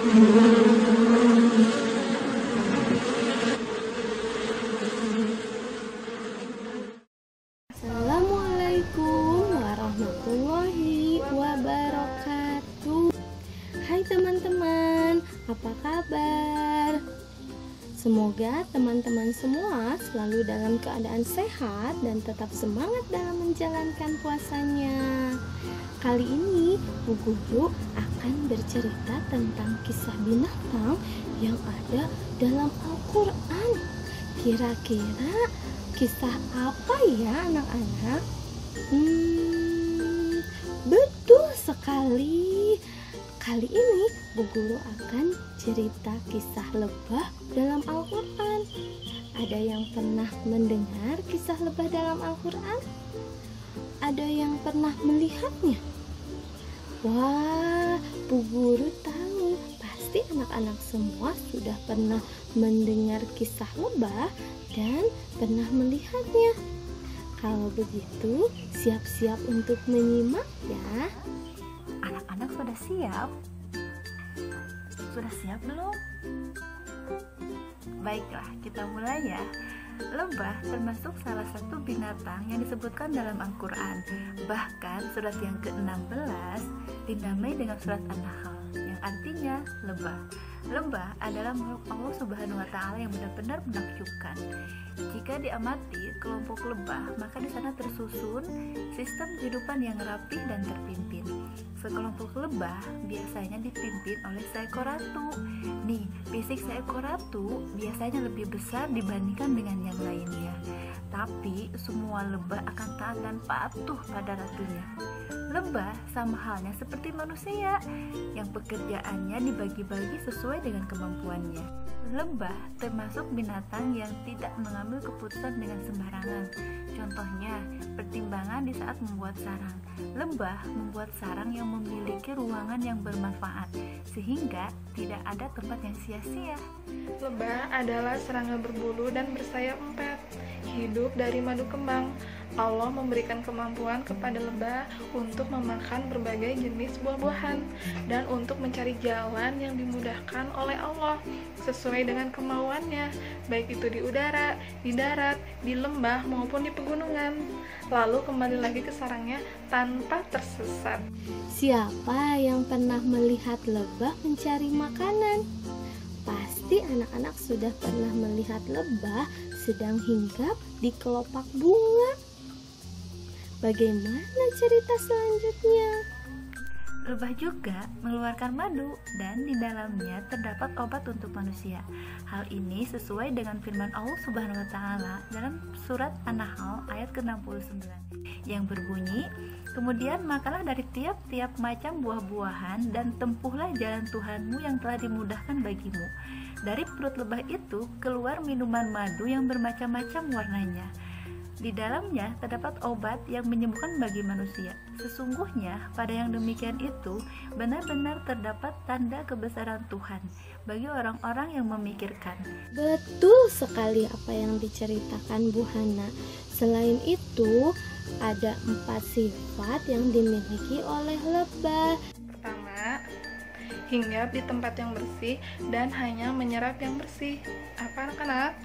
Assalamualaikum warahmatullahi wabarakatuh. Hai teman-teman, apa kabar? Semoga teman-teman semua selalu dalam keadaan sehat dan tetap semangat dalam menjalankan puasanya. Kali ini Bu Guru akan bercerita tentang kisah binatang yang ada dalam Al-Quran. Kira-kira kisah apa ya anak-anak? Betul sekali. Kali ini Bu Guru akan cerita kisah lebah dalam Al-Quran. Ada yang pernah mendengar kisah lebah dalam Al-Quran? Ada yang pernah melihatnya? Wah, Bu Guru tahu pasti anak-anak semua sudah pernah mendengar kisah lebah dan pernah melihatnya. Kalau begitu, siap-siap untuk menyimak ya. Anak-anak sudah siap? Sudah siap belum? Baiklah, kita mulai ya. Lebah termasuk salah satu binatang yang disebutkan dalam Al-Quran. Bahkan surat yang ke-16 dinamai dengan surat An-Nahl, yang artinya lebah. Lebah adalah makhluk Allah Subhanahu wa Ta'ala yang benar-benar menakjubkan. Jika diamati kelompok lebah, maka di sana tersusun sistem kehidupan yang rapih dan terpimpin. Sekelompok lebah biasanya dipimpin oleh seekor ratu. Nih, fisik seekor ratu biasanya lebih besar dibandingkan dengan yang lainnya. Tapi semua lebah akan taat dan patuh pada ratunya. Lebah sama halnya seperti manusia yang pekerjaannya dibagi-bagi sesuai dengan kemampuannya. Lebah termasuk binatang yang tidak mengambil keputusan dengan sembarangan. Contohnya, pertimbangan di saat membuat sarang. Lebah membuat sarang yang memiliki ruangan yang bermanfaat, sehingga tidak ada tempat yang sia-sia. Lebah adalah serangga berbulu dan bersayap empat, hidup dari madu kembang. Allah memberikan kemampuan kepada lebah untuk memakan berbagai jenis buah-buahan dan untuk mencari jalan yang dimudahkan oleh Allah sesuai dengan kemauannya, baik itu di udara, di darat, di lembah maupun di pegunungan. Lalu kembali lagi ke sarangnya tanpa tersesat. Siapa yang pernah melihat lebah mencari makanan? Pasti anak-anak sudah pernah melihat lebah sedang hinggap di kelopak bunga. Bagaimana cerita selanjutnya? Lebah juga mengeluarkan madu dan di dalamnya terdapat obat untuk manusia. Hal ini sesuai dengan firman Allah Subhanahu wa Ta'ala dalam surat An-Nahl ayat ke-69 yang berbunyi, "Kemudian makanlah dari tiap-tiap macam buah-buahan dan tempuhlah jalan Tuhanmu yang telah dimudahkan bagimu. Dari perut lebah itu keluar minuman madu yang bermacam-macam warnanya. Di dalamnya terdapat obat yang menyembuhkan bagi manusia. Sesungguhnya pada yang demikian itu benar-benar terdapat tanda kebesaran Tuhan bagi orang-orang yang memikirkan." Betul sekali apa yang diceritakan Bu Hana. Selain itu, ada 4 sifat yang dimiliki oleh lebah. Pertama, hinggap di tempat yang bersih dan hanya menyerap yang bersih. Apa anak-anak?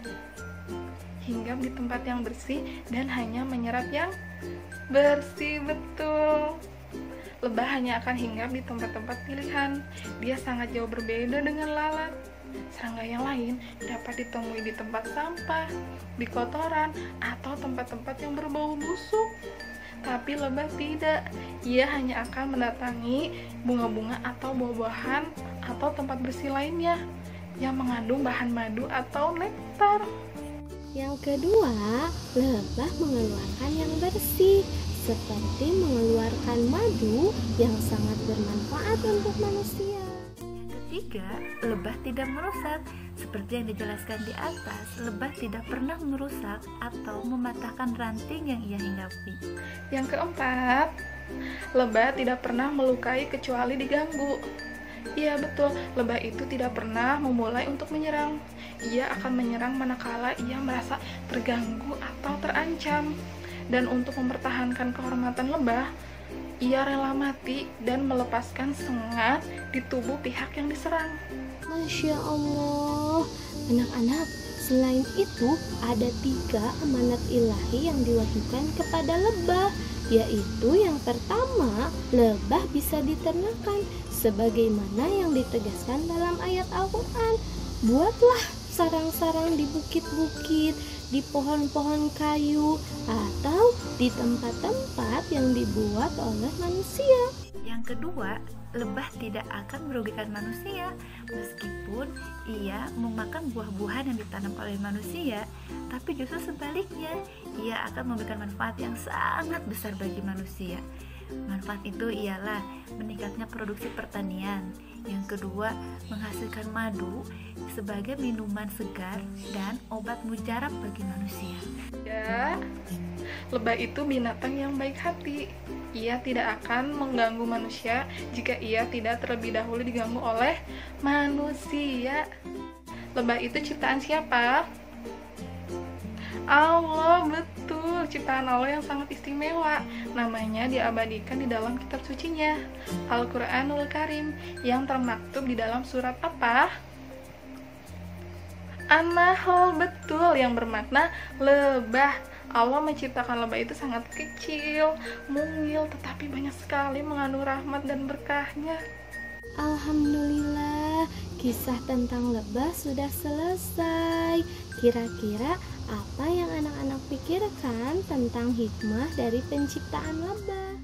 Hinggap di tempat yang bersih dan hanya menyerap yang bersih. Betul. Lebah hanya akan hinggap di tempat-tempat pilihan. Dia sangat jauh berbeda dengan lalat. Serangga yang lain dapat ditemui di tempat sampah, di kotoran, atau tempat-tempat yang berbau busuk. Tapi lebah tidak. Ia hanya akan mendatangi bunga-bunga atau buah-buahan atau tempat bersih lainnya yang mengandung bahan madu atau nektar. Yang kedua, lebah mengeluarkan yang bersih, seperti mengeluarkan madu yang sangat bermanfaat untuk manusia. Yang ketiga, lebah tidak merusak. Seperti yang dijelaskan di atas, lebah tidak pernah merusak atau mematahkan ranting yang ia hinggapi. Yang keempat, lebah tidak pernah melukai kecuali diganggu. Iya betul, lebah itu tidak pernah memulai untuk menyerang. Ia akan menyerang manakala ia merasa terganggu atau terancam. Dan untuk mempertahankan kehormatan lebah, ia rela mati dan melepaskan sengat di tubuh pihak yang diserang. Masya Allah. Anak-anak, selain itu ada 3 amanat ilahi yang diwahyukan kepada lebah, yaitu yang pertama, lebah bisa diternakan sebagaimana yang ditegaskan dalam ayat Al-Quran. Buatlah sarang-sarang di bukit-bukit, di pohon-pohon kayu, atau di tempat-tempat yang dibuat oleh manusia. Yang kedua, lebah tidak akan merugikan manusia meskipun ia memakan buah-buahan yang ditanam oleh manusia, tapi justru sebaliknya, ia akan memberikan manfaat yang sangat besar bagi manusia. Manfaat itu ialah meningkatnya produksi pertanian. Yang kedua, menghasilkan madu sebagai minuman segar dan obat mujarab bagi manusia. Ya, lebah itu binatang yang baik hati. Ia tidak akan mengganggu manusia jika ia tidak terlebih dahulu diganggu oleh manusia. Lebah itu ciptaan siapa? Allah, betul, ciptaan Allah yang sangat istimewa. Namanya diabadikan di dalam kitab sucinya, Al-Quranul Karim, yang termaktub di dalam surat apa? An-Nahl, betul, yang bermakna lebah. Allah menciptakan lebah itu sangat kecil, mungil, tetapi banyak sekali mengandung rahmat dan berkahnya. Alhamdulillah, kisah tentang lebah sudah selesai. Kira-kira apa yang anak-anak pikirkan tentang hikmah dari penciptaan lebah?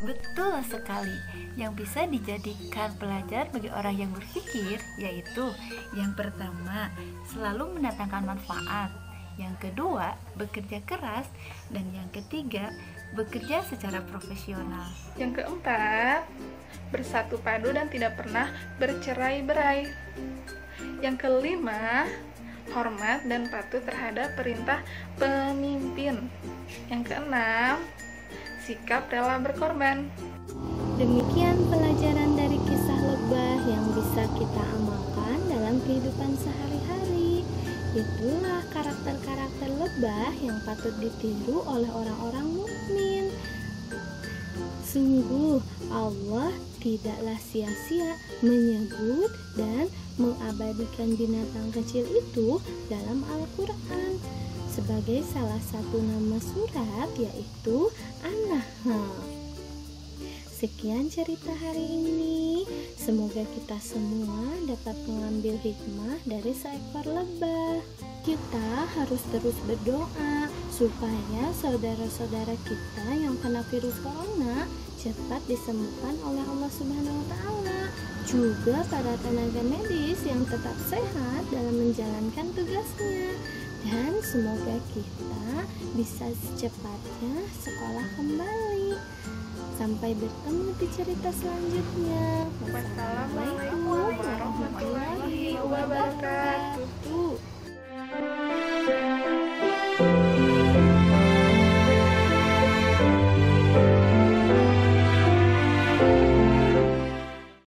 Betul sekali. Yang bisa dijadikan pelajar bagi orang yang berpikir yaitu yang pertama, selalu mendatangkan manfaat. Yang kedua, bekerja keras. Dan yang ketiga, bekerja secara profesional. Yang keempat, bersatu padu dan tidak pernah bercerai-berai. Yang kelima, hormat dan patuh terhadap perintah pemimpin. Yang keenam, sikap rela berkorban. Demikian pelajaran dari kisah lebah yang bisa kita amalkan dalam kehidupan sehari-hari. Itulah karakter-karakter lebah yang patut ditiru oleh orang-orang mukmin. Sungguh Allah tidaklah sia-sia menyebut dan mengabadikan binatang kecil itu dalam Al-Quran sebagai salah satu nama surat, yaitu An-Nahl. Sekian cerita hari ini. Semoga kita semua dapat mengambil hikmah dari seekor lebah. Kita harus terus berdoa supaya saudara-saudara kita yang kena virus corona cepat disembuhkan oleh Allah Subhanahu wa Ta'ala. Juga para tenaga medis yang tetap sehat dalam menjalankan tugasnya. Dan semoga kita bisa secepatnya sekolah kembali. Sampai bertemu di cerita selanjutnya. Wassalamualaikum warahmatullahi wabarakatuh.